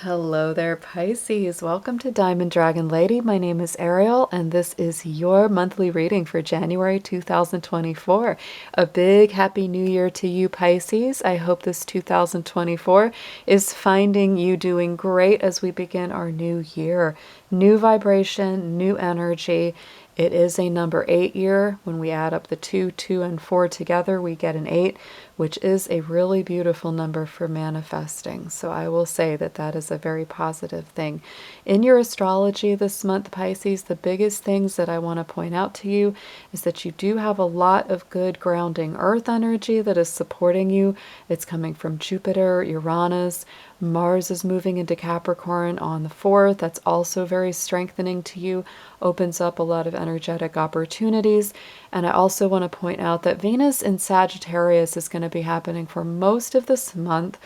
Hello there, Pisces. Welcome to Diamond Dragon Lady. My name is Ariel, and this is your monthly reading for January 2024. A big happy new year to you, Pisces. I hope this 2024 is finding you doing great as we begin our new year. New vibration, new energy. It is a number 8 year. When we add up the 2, 2, and 4 together, we get an 8, which is a really beautiful number for manifesting. So I will say that that is a very positive thing. In your astrology this month, Pisces, the biggest things that I want to point out to you is that you do have a lot of good grounding earth energy that is supporting you. It's coming from Jupiter, Uranus. Mars is moving into Capricorn on the 4th. That's also very strengthening to you, opens up a lot of energetic opportunities. And I also want to point out that Venus in Sagittarius is going to be happening for most of this month.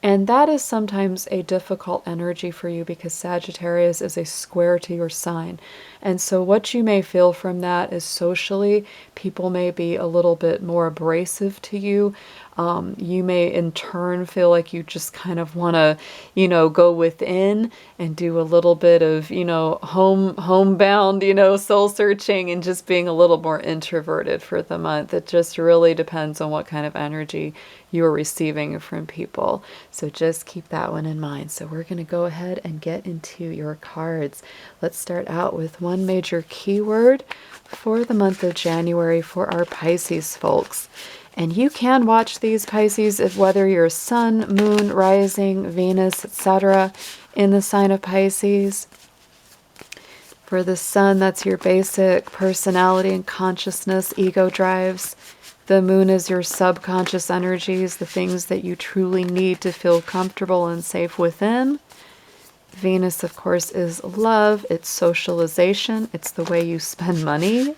And that is sometimes a difficult energy for you because Sagittarius is a square to your sign. And so what you may feel from that is socially, people may be a little bit more abrasive to you. You may in turn feel like you just kind of want to, go within and do a little bit of, homebound, soul searching and just being a little more introverted for the month. It just really depends on what kind of energy you're receiving from people. So just keep that one in mind. So we're going to go ahead and get into your cards. Let's start out with one major keyword for the month of January for our Pisces folks. And you can watch these, Pisces, if whether you're Sun, Moon, Rising, Venus, etc., in the sign of Pisces. For the Sun, that's your basic personality and consciousness, ego drives. The Moon is your subconscious energies, the things that you truly need to feel comfortable and safe within. Venus, of course, is love, it's socialization, it's the way you spend money.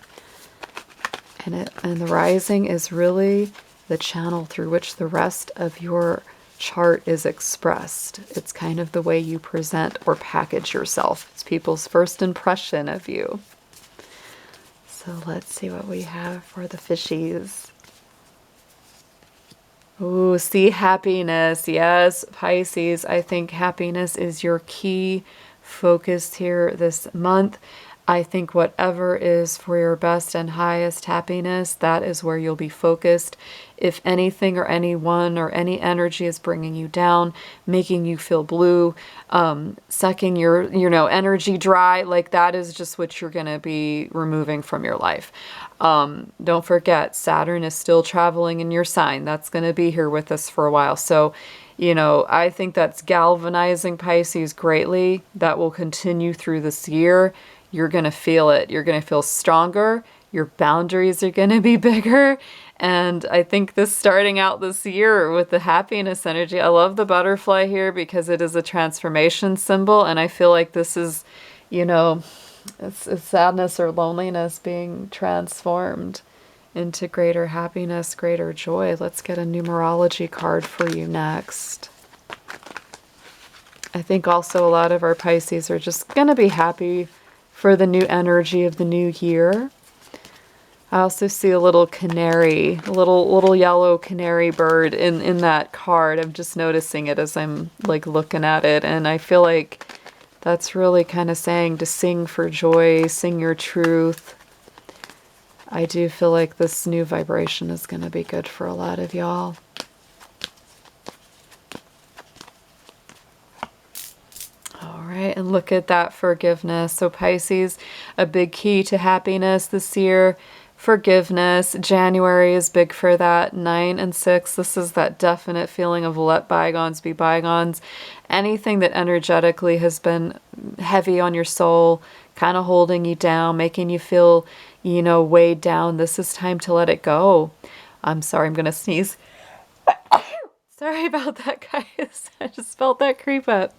And the rising is really the channel through which the rest of your chart is expressed. It's kind of the way you present or package yourself. It's people's first impression of you. So let's see what we have for the fishies. Ooh, see, happiness. Yes, Pisces, I think happiness is your key focus here this month. I think whatever is for your best and highest happiness, that is where you'll be focused. If anything or anyone or any energy is bringing you down, making you feel blue, sucking your, energy dry, like that is just what you're going to be removing from your life. Don't forget, Saturn is still traveling in your sign. That's going to be here with us for a while. So, I think that's galvanizing Pisces greatly. That will continue through this year. You're going to feel it. You're going to feel stronger. Your boundaries are going to be bigger. And I think this starting out this year with the happiness energy, I love the butterfly here because it is a transformation symbol. And I feel like this is, it's sadness or loneliness being transformed into greater happiness, greater joy. Let's get a numerology card for you next. I think also a lot of our Pisces are just going to be happy for the new energy of the new year. I also see a little canary, a little yellow canary bird in that card. I'm just noticing it as I'm like looking at it, and I feel like that's really kind of saying to sing for joy, sing your truth. I do feel like this new vibration is going to be good for a lot of y'all. And look at that forgiveness. So Pisces, a big key to happiness this year, forgiveness. January is big for that. 9 and 6, this is that definite feeling of let bygones be bygones. Anything that energetically has been heavy on your soul, kind of holding you down, making you feel, weighed down, this is time to let it go. I'm sorry, I'm going to sneeze. Sorry about that, guys. I just felt that creep up.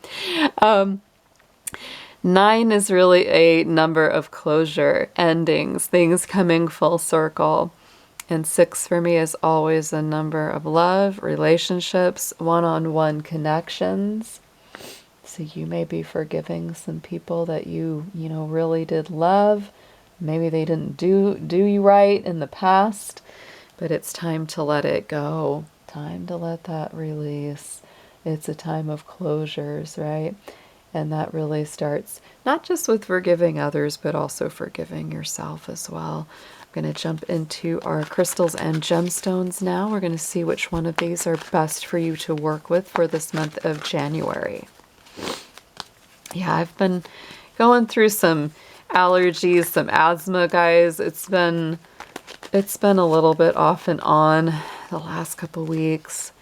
9 is really a number of closure, endings, things coming full circle. And 6 for me is always a number of love, relationships, one-on-one connections. So you may be forgiving some people that you really did love. Maybe they didn't do you right in the past, but it's time to let it go. Time to let that release. It's a time of closures, right? And that really starts not just with forgiving others, but also forgiving yourself as well. I'm going to jump into our crystals and gemstones now. We're going to see which one of these are best for you to work with for this month of January. Yeah, I've been going through some allergies, some asthma, guys. It's been a little bit off and on the last couple weeks.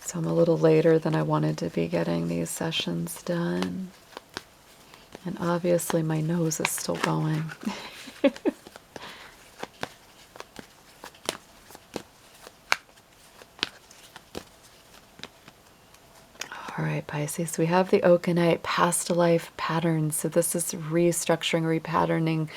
So I'm a little later than I wanted to be getting these sessions done. And obviously my nose is still going. All right, Pisces, we have the Okanite past life patterns. So this is restructuring, repatterning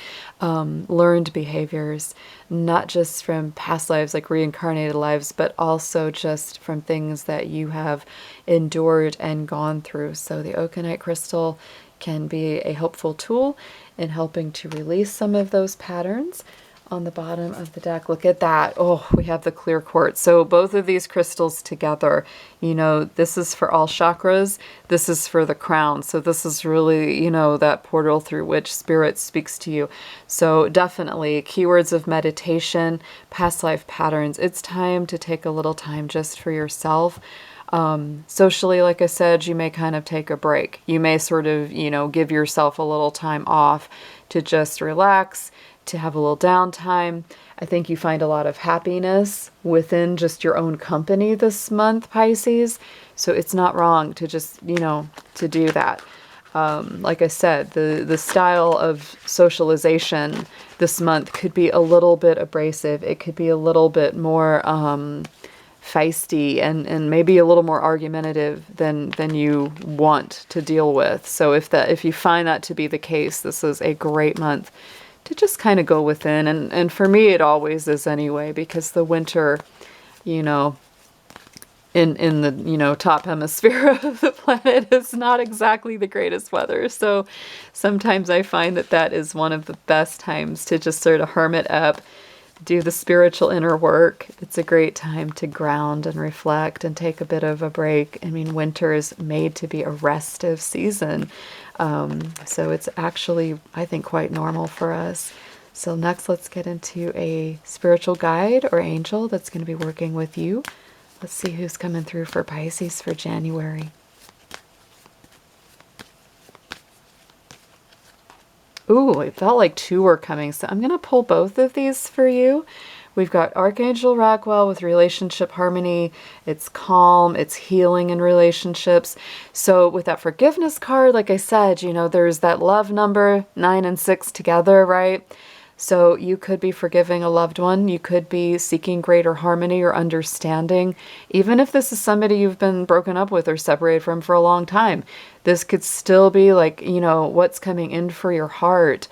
learned behaviors, not just from past lives, like reincarnated lives, but also just from things that you have endured and gone through. So the Okanite crystal can be a helpful tool in helping to release some of those patterns. On the bottom of the deck, look at that. Oh, we have the clear quartz. So both of these crystals together, you know, this is for all chakras. This is for the crown. So this is really, you know, that portal through which spirit speaks to you. So definitely keywords of meditation, past life patterns. It's time to take a little time just for yourself. Socially, like I said, you may kind of take a break. You may sort of, you know, give yourself a little time off to just relax, to have a little downtime. I think you find a lot of happiness within just your own company this month, Pisces. So it's not wrong to just, you know, to do that. Like I said, the style of socialization this month could be a little bit abrasive. It could be a little bit more feisty and maybe a little more argumentative than you want to deal with. So if you find that to be the case, this is a great month to just kind of go within. And for me, it always is anyway, because the winter, you know, in the, you know, top hemisphere of the planet is not exactly the greatest weather. So sometimes I find that is one of the best times to just sort of hermit up, do the spiritual inner work. It's a great time to ground and reflect and take a bit of a break. I mean, winter is made to be a restive season. So it's actually, I think, quite normal for us. So next, let's get into a spiritual guide or angel that's going to be working with you. Let's see who's coming through for Pisces for January. Ooh, it felt like two were coming, so I'm going to pull both of these for you. We've got Archangel Raguel with relationship harmony. It's calm, it's healing in relationships. So with that forgiveness card, like I said, you know, there's that love number 9 and 6 together, right? So you could be forgiving a loved one. You could be seeking greater harmony or understanding. Even if this is somebody you've been broken up with or separated from for a long time, this could still be like, you know, what's coming in for your heart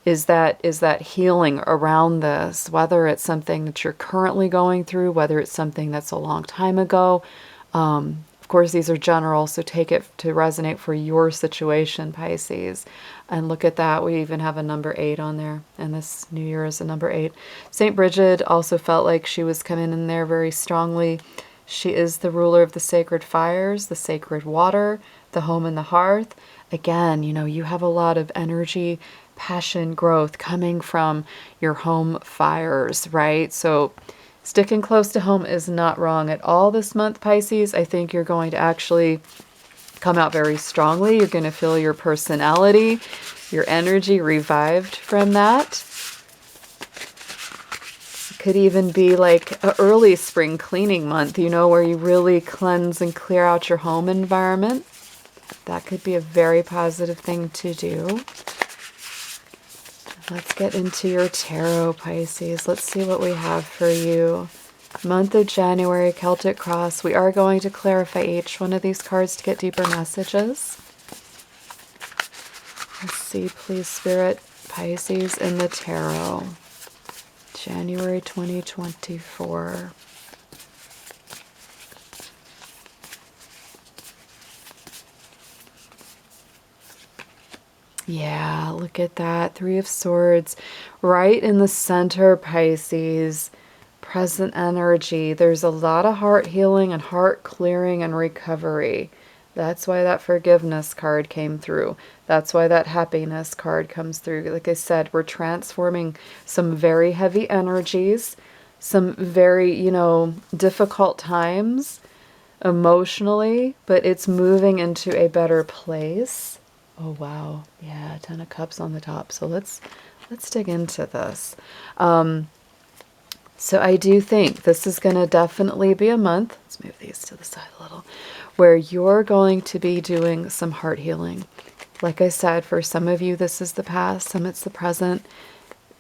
is that healing around this, whether it's something that you're currently going through, whether it's something that's a long time ago. Of course, these are general, so take it to resonate for your situation, Pisces. And look at that, we even have a number 8 on there, and this new year is a number 8. St. Bridget also felt like she was coming in there very strongly. She is the ruler of the sacred fires, the sacred water, the home and the hearth. Again, you know, you have a lot of energy, passion, growth coming from your home fires, right? So sticking close to home is not wrong at all this month, Pisces. I think you're going to actually come out very strongly. You're going to feel your personality, your energy revived from that. It could even be like an early spring cleaning month, you know, where you really cleanse and clear out your home environment. That could be a very positive thing to do. Let's get into your tarot, Pisces. Let's see what we have for you. Month of January, Celtic Cross. We are going to clarify each one of these cards to get deeper messages. Let's see, please, Spirit, Pisces in the tarot. January 2024. Yeah, look at that. 3 of Swords right in the center, Pisces. present energy. There's a lot of heart healing and heart clearing and recovery. That's why that forgiveness card came through. That's why that happiness card comes through. Like I said, we're transforming some very heavy energies, some very, difficult times emotionally, but it's moving into a better place. Oh, wow. Yeah, 10 of Cups on the top. So let's dig into this. So I do think this is going to definitely be a month. Let's move these to the side a little, where you're going to be doing some heart healing. Like I said, for some of you, this is the past, some it's the present.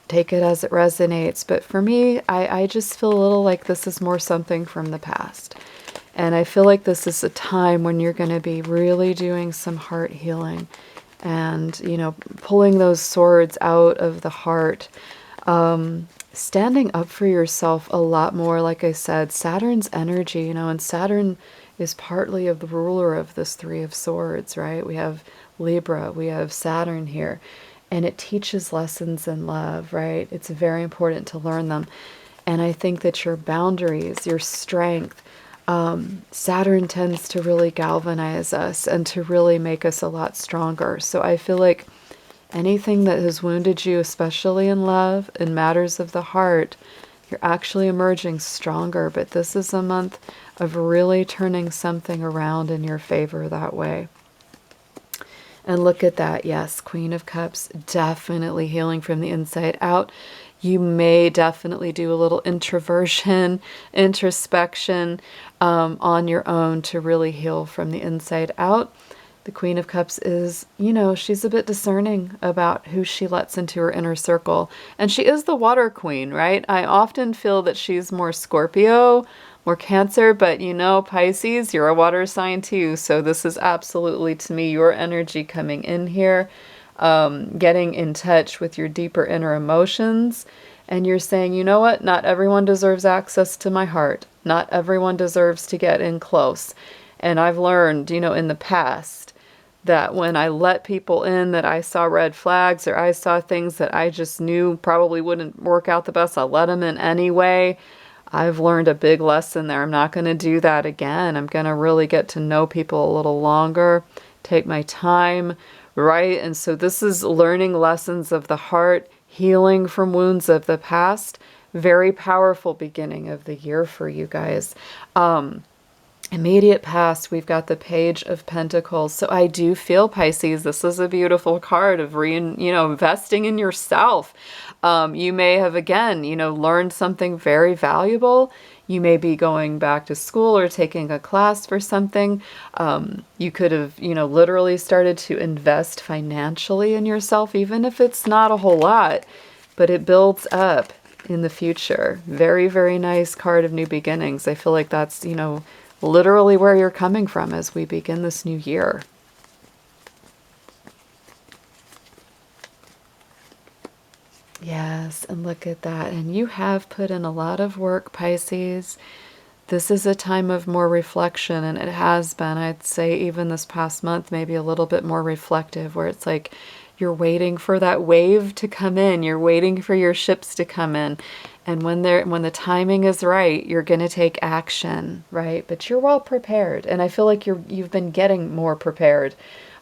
Take it as it resonates. But for me, I just feel a little like this is more something from the past. And I feel like this is a time when you're going to be really doing some heart healing and, pulling those swords out of the heart. Standing up for yourself a lot more. Like I said, Saturn's energy, and Saturn is partly of the ruler of this Three of Swords, right? We have Libra, we have Saturn here, and it teaches lessons in love, right? It's very important to learn them. And I think that your boundaries, your strength, Saturn tends to really galvanize us and to really make us a lot stronger. So I feel like anything that has wounded you, especially in love, in matters of the heart, you're actually emerging stronger. But this is a month of really turning something around in your favor that way. And look at that. Yes, Queen of Cups, definitely healing from the inside out. You may definitely do a little introspection on your own to really heal from the inside out. The Queen of Cups is, she's a bit discerning about who she lets into her inner circle. And she is the water queen, right? I often feel that she's more Scorpio, more Cancer, but Pisces, you're a water sign too. So this is absolutely, to me, your energy coming in here, getting in touch with your deeper inner emotions. And you're saying, you know what? Not everyone deserves access to my heart. Not everyone deserves to get in close. And I've learned, in the past, that when I let people in that I saw red flags or I saw things that I just knew probably wouldn't work out the best, I let them in anyway. I've learned a big lesson there. I'm not going to do that again. I'm going to really get to know people a little longer, take my time, right? And so this is learning lessons of the heart, healing from wounds of the past. Very powerful beginning of the year for you guys. Immediate past, we've got the Page of Pentacles. So I do feel, Pisces, this is a beautiful card of investing in yourself. You may have, again, learned something very valuable. You may be going back to school or taking a class for something. You could have, literally started to invest financially in yourself, even if it's not a whole lot, but it builds up in the future. Very, very nice card of new beginnings. I feel like that's, literally where you're coming from as we begin this new year. Yes, and look at that. And you have put in a lot of work, Pisces. This is a time of more reflection, and it has been, I'd say, even this past month, maybe a little bit more reflective, where it's like you're waiting for that wave to come in. You're waiting for your ships to come in. And when the timing is right, you're going to take action, right? But you're well prepared. And I feel like you've been getting more prepared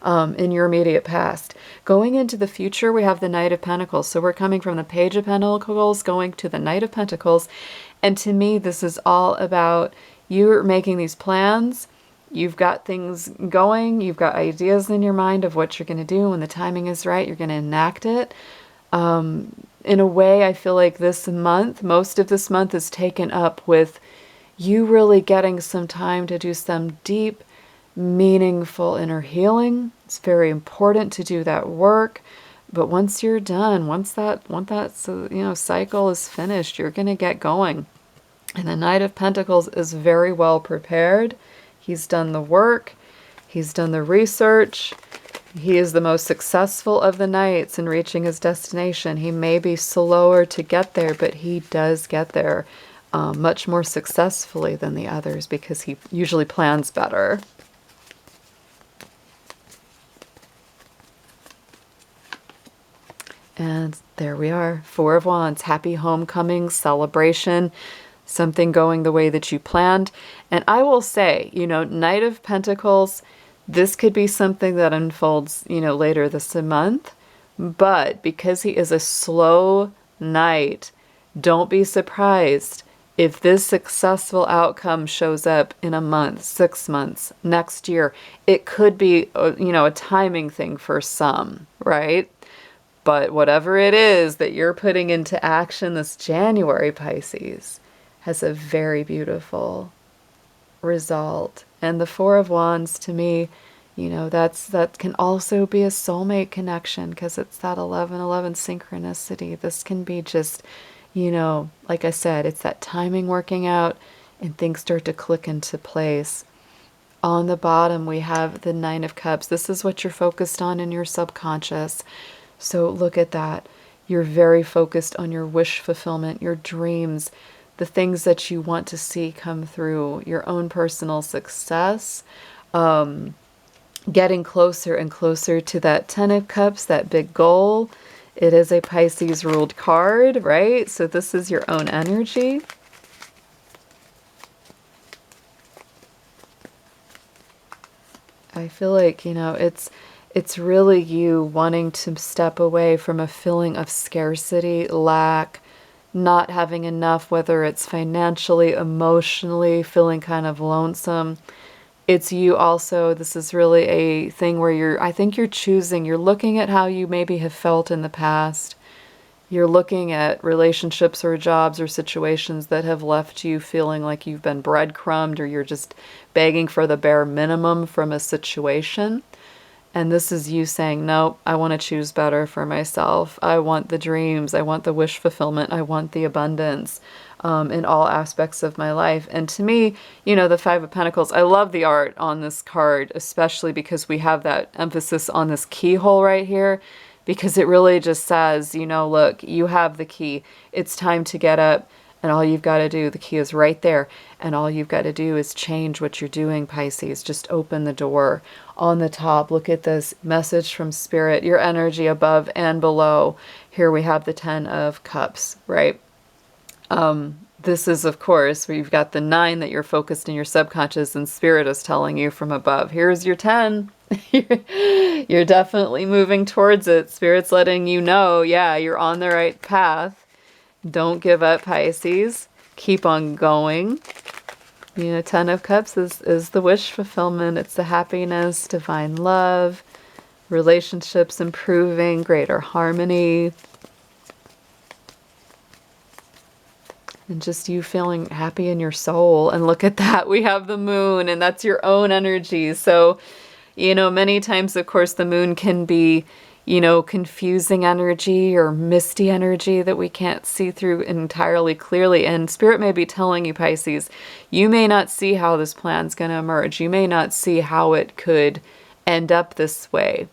in your immediate past. Going into the future, we have the Knight of Pentacles. So we're coming from the Page of Pentacles, going to the Knight of Pentacles. And to me, this is all about you making these plans. You've got things going. You've got ideas in your mind of what you're going to do. When the timing is right, you're going to enact it. In a way, I feel like this month, most of this month is taken up with you really getting some time to do some deep, meaningful inner healing. It's very important to do that work. But once you're done, once that cycle is finished, you're going to get going. And the Knight of Pentacles is very well prepared. He's done the work. He's done the research. He is the most successful of the knights in reaching his destination. He may be slower to get there, but he does get there much more successfully than the others because he usually plans better. And there we are, Four of Wands, happy homecoming, celebration. something going the way that you planned. And I will say, Knight of Pentacles, this could be something that unfolds, later this month. But because he is a slow knight, don't be surprised if this successful outcome shows up in a month, 6 months, next year. It could be, a timing thing for some, right? But whatever it is that you're putting into action this January, Pisces, has a very beautiful result. And the Four of Wands, to me, that can also be a soulmate connection, because it's that 11:11 synchronicity. This can be just, like I said, it's that timing working out and things start to click into place. On the bottom, we have the Nine of Cups. This is what you're focused on in your subconscious. So look at that. You're very focused on your wish fulfillment, your dreams, the things that you want to see come through, your own personal success, getting closer and closer to that Ten of Cups, that big goal. It is a Pisces ruled card, right? So this is your own energy. I feel like, it's really you wanting to step away from a feeling of scarcity, lack, not having enough, whether it's financially, emotionally, feeling kind of lonesome. It's you also, this is really a thing where I think you're looking at how you maybe have felt in the past. You're looking at relationships or jobs or situations that have left you feeling like you've been breadcrumbed, or you're just begging for the bare minimum from a situation. And this is you saying, no, I want to choose better for myself. I want the dreams. I want the wish fulfillment. I want the abundance in all aspects of my life. And to me, the Five of Pentacles, I love the art on this card, especially because we have that emphasis on this keyhole right here, because it really just says, look, you have the key. It's time to get up. And all you've got to do, the key is right there. And all you've got to do is change what you're doing, Pisces. Just open the door. On the top, look at this message from Spirit, your energy above and below. Here we have the Ten of Cups, right? This is, of course, where you've got the 9 that you're focused in your subconscious, and Spirit is telling you from above, here's your 10. You're definitely moving towards it. Spirit's letting you know, yeah, you're on the right path. Don't give up, Pisces. Keep on going. Ten of Cups is the wish fulfillment. It's the happiness, divine love, relationships improving, greater harmony. And just you feeling happy in your soul. And look at that. We have the moon, and that's your own energy. So, many times, of course, the moon can be, confusing energy or misty energy that we can't see through entirely clearly. And Spirit may be telling you, Pisces, you may not see how this plan's going to emerge. You may not see how it could end up this way.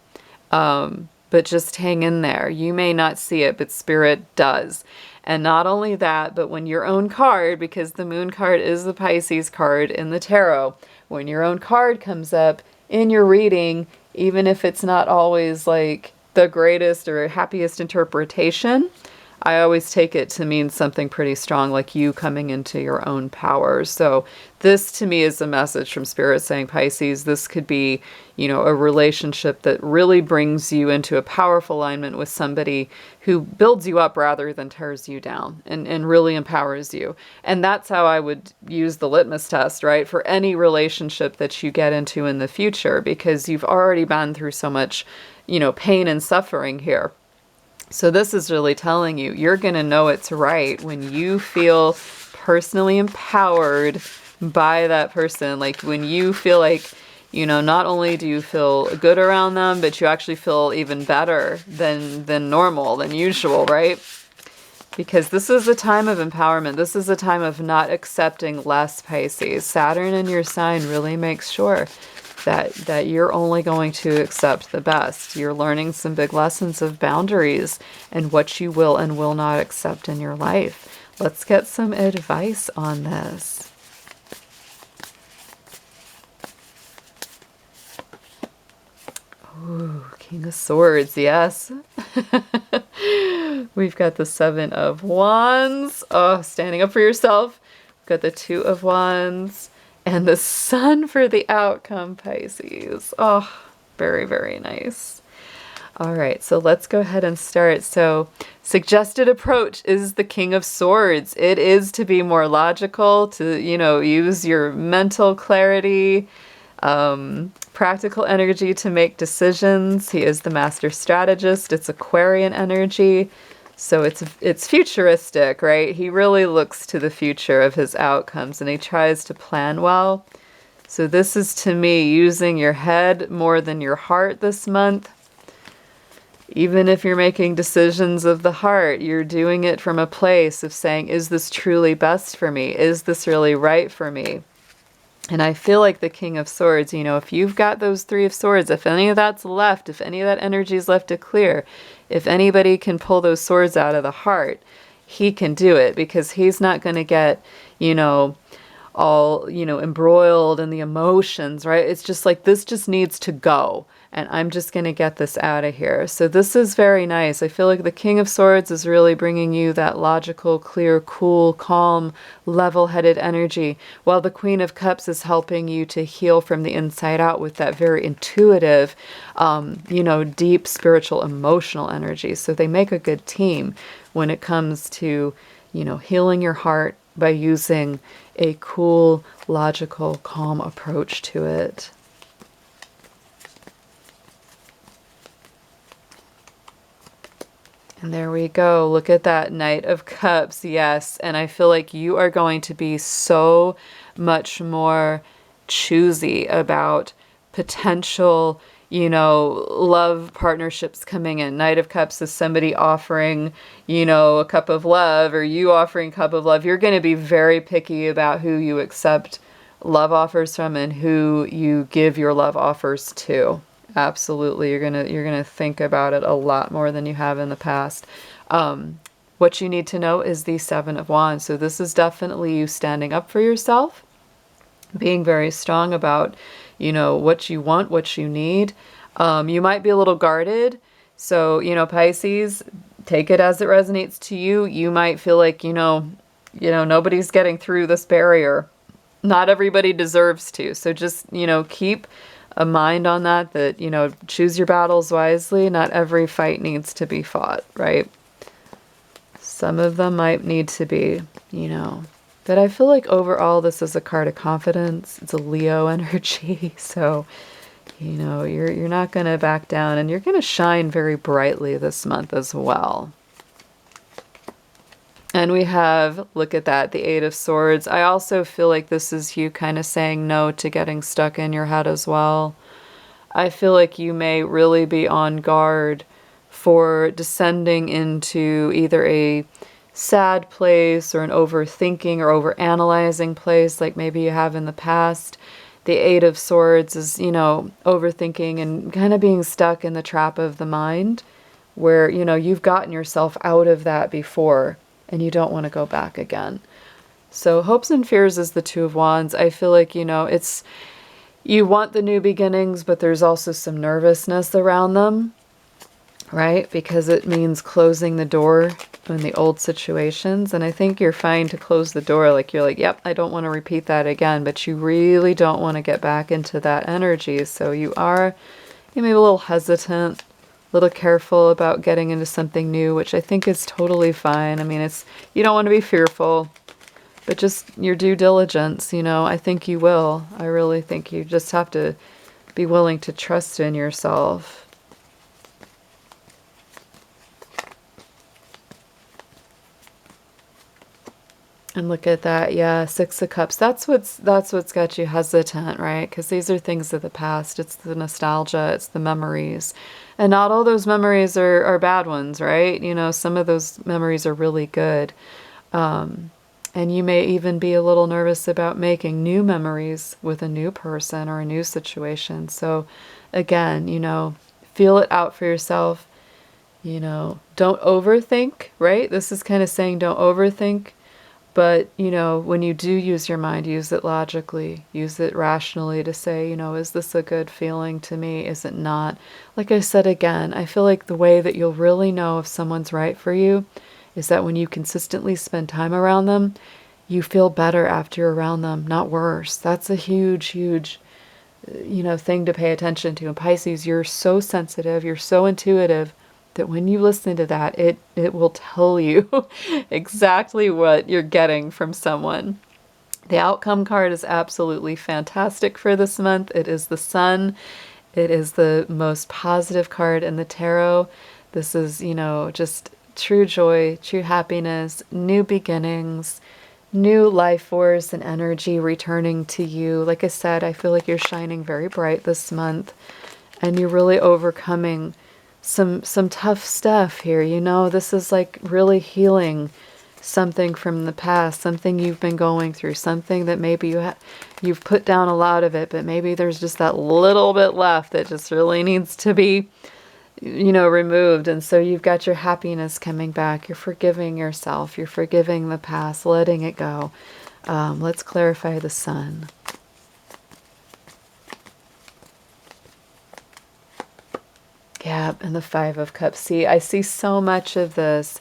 But just hang in there. You may not see it, but Spirit does. And not only that, but when your own card, because the moon card is the Pisces card in the tarot, when your own card comes up in your reading, even if it's not always like the greatest or happiest interpretation, I always take it to mean something pretty strong, like you coming into your own power. So this to me is a message from Spirit saying, Pisces, this could be, a relationship that really brings you into a powerful alignment with somebody who builds you up rather than tears you down, and really empowers you. And that's how I would use the litmus test, right? For any relationship that you get into in the future, because you've already been through so much, pain and suffering here. So this is really telling you, you're going to know it's right when you feel personally empowered by that person. Like when you feel like, not only do you feel good around them, but you actually feel even better than normal, than usual, right? Because this is a time of empowerment. This is a time of not accepting less, Pisces. Saturn in your sign really makes sure that you're only going to accept the best. You're learning some big lessons of boundaries and what you will and will not accept in your life. Let's get some advice on this. Ooh, King of Swords, yes. We've got the Seven of Wands. Oh, standing up for yourself. Got the Two of Wands and the Sun for the outcome, Pisces. Oh, very, very nice. All right, so let's go ahead and start. So, suggested approach is the King of Swords. It is to be more logical, to, use your mental clarity, practical energy to make decisions. He is the master strategist. It's Aquarian energy. So it's futuristic, right? He really looks to the future of his outcomes and he tries to plan well. So this is, to me, using your head more than your heart this month. Even if you're making decisions of the heart, you're doing it from a place of saying, is this truly best for me? Is this really right for me? And I feel like the King of Swords, if you've got those Three of Swords, if any of that's left, if any of that energy is left to clear, if anybody can pull those swords out of the heart, he can do it, because he's not going to get, all, embroiled in the emotions, right? It's just like, this just needs to go. And I'm just going to get this out of here. So this is very nice. I feel like the King of Swords is really bringing you that logical, clear, cool, calm, level-headed energy, while the Queen of Cups is helping you to heal from the inside out with that very intuitive, deep spiritual, emotional energy. So they make a good team when it comes to, healing your heart by using a cool, logical, calm approach to it. And there we go. Look at that Knight of Cups. Yes. And I feel like you are going to be so much more choosy about potential, love partnerships coming in. Knight of Cups is somebody offering, a cup of love, or you offering a cup of love. You're going to be very picky about who you accept love offers from and who you give your love offers to. Absolutely. You're gonna think about it a lot more than you have in the past. What you need to know is the Seven of Wands. So this is definitely you standing up for yourself, being very strong about, what you want, what you need. You might be a little guarded. So, Pisces, take it as it resonates to you. You might feel like, nobody's getting through this barrier. Not everybody deserves to. So just, keep a mind on that, choose your battles wisely. Not every fight needs to be fought, right? Some of them might need to be, But I feel like overall this is a card of confidence. It's a Leo energy. So, you're not going to back down, and you're going to shine very brightly this month as well. And we have, look at that, the Eight of Swords. I also feel like this is you kind of saying no to getting stuck in your head as well. I feel like you may really be on guard for descending into either a sad place or an overthinking or overanalyzing place like maybe you have in the past. The Eight of Swords is, overthinking and kind of being stuck in the trap of the mind where, you've gotten yourself out of that before. And you don't want to go back again. So hopes and fears is the Two of Wands. I feel like, it's, you want the new beginnings, but there's also some nervousness around them, right? Because it means closing the door in the old situations. And I think you're fine to close the door. Like, you're like, yep, I don't want to repeat that again. But you really don't want to get back into that energy. So you may be a little hesitant, little careful about getting into something new, which I think is totally fine. I mean, you don't want to be fearful, but just your due diligence, I think you will. I really think you just have to be willing to trust in yourself. And look at that. Yeah, Six of Cups. That's what's got you hesitant, right? Because these are things of the past. It's the nostalgia. It's the memories. And not all those memories are bad ones, right? Some of those memories are really good. And you may even be a little nervous about making new memories with a new person or a new situation. So again, feel it out for yourself. Don't overthink, right? This is kind of saying don't overthink. But, when you do use your mind, use it logically, use it rationally to say, is this a good feeling to me? Is it not? Like I said again, I feel like the way that you'll really know if someone's right for you is that when you consistently spend time around them, you feel better after you're around them, not worse. That's a huge, huge, thing to pay attention to. In Pisces, you're so sensitive, you're so intuitive that when you listen to that, it will tell you exactly what you're getting from someone. The outcome card is absolutely fantastic for this month. It is the Sun. It is the most positive card in the tarot. This is, just true joy, true happiness, new beginnings, new life force and energy returning to you. Like I said, I feel like you're shining very bright this month, and you're really overcoming some tough stuff here. This is like really healing something from the past, something you've been going through, something that maybe you've put down a lot of it, but maybe there's just that little bit left that just really needs to be removed. And so you've got your happiness coming back. You're forgiving yourself. You're forgiving the past, letting it go. Let's clarify the Sun. Yeah, and the Five of Cups. See, I see so much of this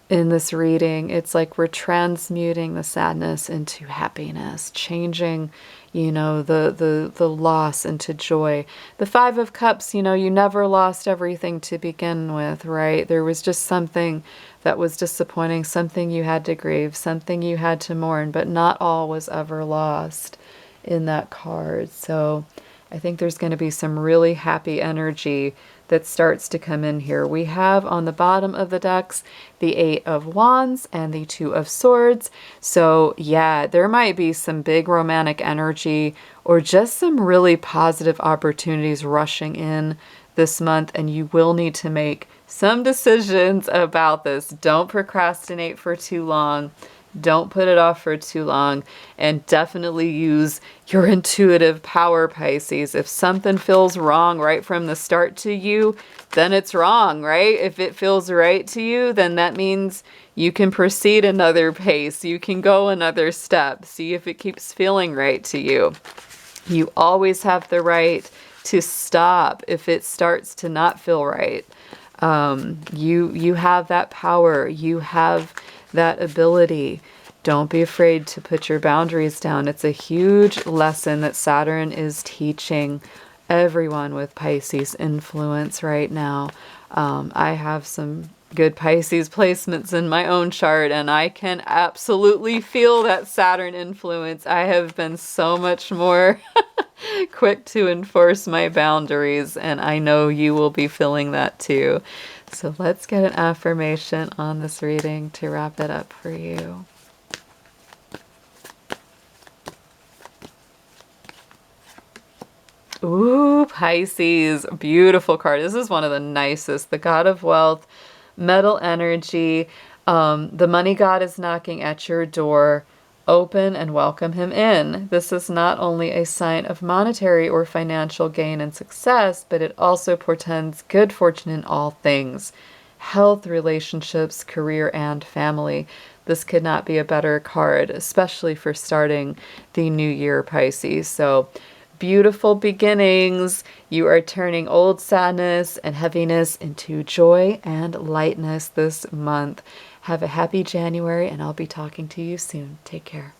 in this reading. It's like we're transmuting the sadness into happiness, changing, the loss into joy. The Five of Cups, you never lost everything to begin with, right? There was just something that was disappointing, something you had to grieve, something you had to mourn, but not all was ever lost in that card. So I think there's going to be some really happy energy that starts to come in here. We have on the bottom of the decks the Eight of Wands and the Two of Swords. So yeah, there might be some big romantic energy or just some really positive opportunities rushing in this month, and you will need to make some decisions about this. Don't procrastinate for too long. Don't put it off for too long, and definitely use your intuitive power, Pisces. If something feels wrong right from the start to you, then it's wrong, right? If it feels right to you, then that means you can proceed another pace. You can go another step. See if it keeps feeling right to you. You always have the right to stop if it starts to not feel right. You have that power. You have that ability. Don't be afraid to put your boundaries down. It's a huge lesson that Saturn is teaching everyone with Pisces influence right now. I have some good Pisces placements in my own chart, and I can absolutely feel that Saturn influence. I have been so much more quick to enforce my boundaries, and I know you will be feeling that too. So let's get an affirmation on this reading to wrap it up for you. Ooh, Pisces, beautiful card. This is one of the nicest. The God of Wealth, metal energy. The money god is knocking at your door. Open and welcome him in. This is not only a sign of monetary or financial gain and success, but it also portends good fortune in all things: health, relationships, career, and family. This could not be a better card, especially for starting the new year, Pisces. So beautiful beginnings. You are turning old sadness and heaviness into joy and lightness this month. Have a happy January, and I'll be talking to you soon. Take care.